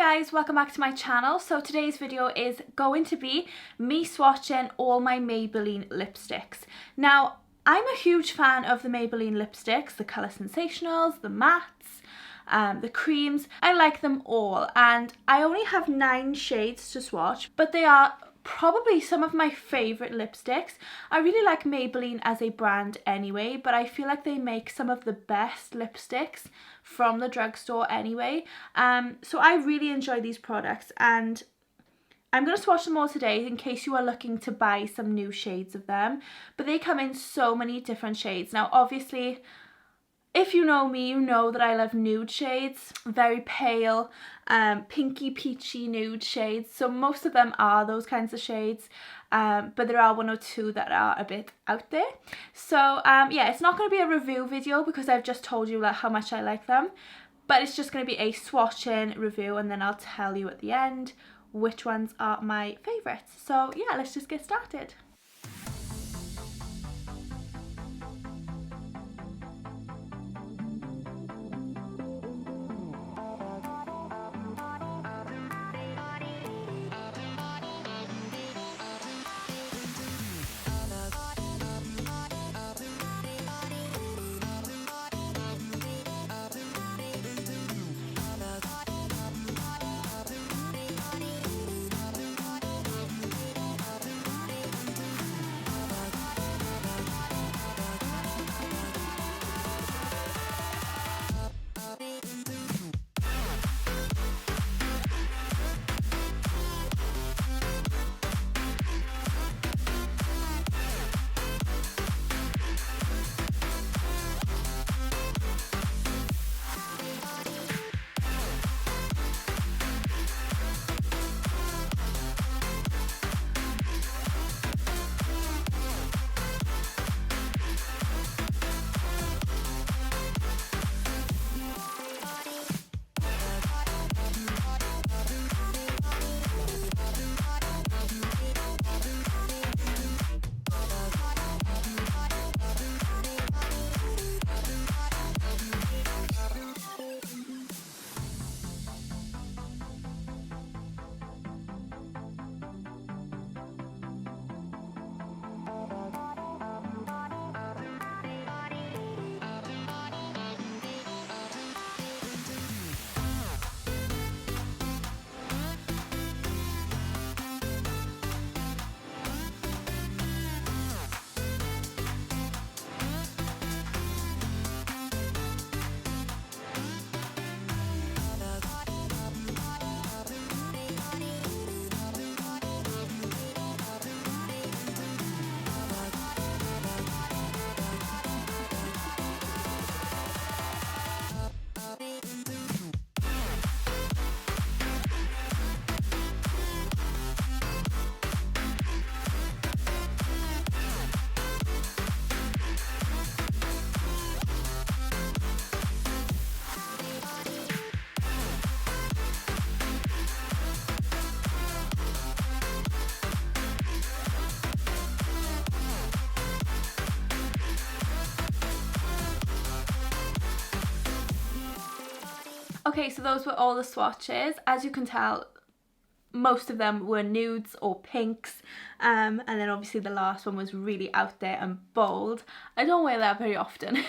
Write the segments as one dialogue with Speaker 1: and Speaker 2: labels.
Speaker 1: guys, welcome back to my channel. So today's video is going to be me swatching all my Maybelline lipsticks. Now, I'm a huge fan of the Maybelline lipsticks, the colour Sensationals, the mattes, the creams. I like them all, and I only have 9 shades to swatch, but they are probably some of my favourite lipsticks. I really like Maybelline as a brand anyway, but I feel like they make some of the best lipsticks from the drugstore anyway. So I really enjoy these products, and I'm going to swatch them all today in case you are looking to buy some new shades of them. But they come in so many different shades. Now obviously, if you know me, you know that I love nude shades, very pale, pinky peachy nude shades. So most of them are those kinds of shades, but there are 1 or 2 that are a bit out there. So yeah, it's not going to be a review video because I've just told you how much I like them, but it's just going to be a swatching review, and then I'll tell you at the end which ones are my favourites. So yeah, let's just get started. Okay, so those were all the swatches. As you can tell, most of them were nudes or pinks, and then obviously the last one was really out there and bold. I don't wear that very often.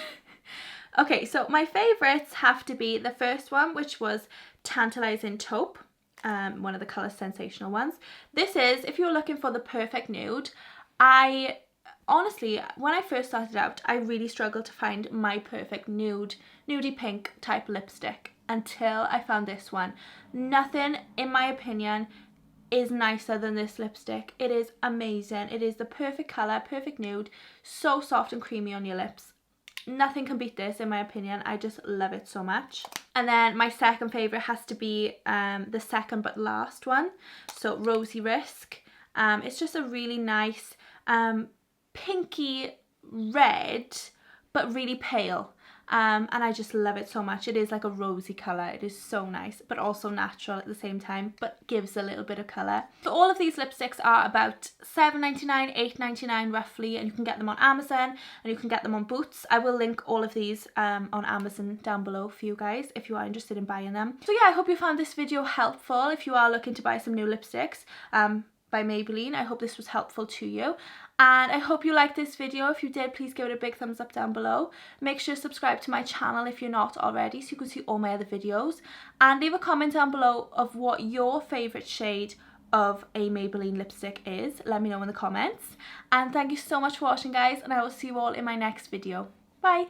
Speaker 1: Okay, so my favourites have to be the first one, which was Tantalising Taupe, one of the colour Sensational ones. This is, if you're looking for the perfect nude, honestly, when I first started out, I really struggled to find my perfect nudie pink type lipstick until I found this one. Nothing, in my opinion, is nicer than this lipstick. It is amazing. It is the perfect colour, perfect nude, so soft and creamy on your lips. Nothing can beat this, in my opinion. I just love it so much. And then my second favourite has to be the second but last one, so Rosey Risk. It's just a really nice pinky red, but really pale. and I just love it so much. It is like a rosy colour. It is so nice, but also natural at the same time, but gives a little bit of colour. So all of these lipsticks are about £7.99, £8.99 roughly, and you can get them on Amazon and you can get them on Boots. I will link all of these on Amazon down below for you guys if you are interested in buying them. So yeah, I hope you found this video helpful if you are looking to buy some new lipsticks by Maybelline. I hope this was helpful to you, and I hope you liked this video. If you did, please give it a big thumbs up down below. Make sure to subscribe to my channel if you're not already, so you can see all my other videos, and leave a comment down below of what your favourite shade of a Maybelline lipstick is. Let me know in the comments, and thank you so much for watching, guys, and I will see you all in my next video. Bye.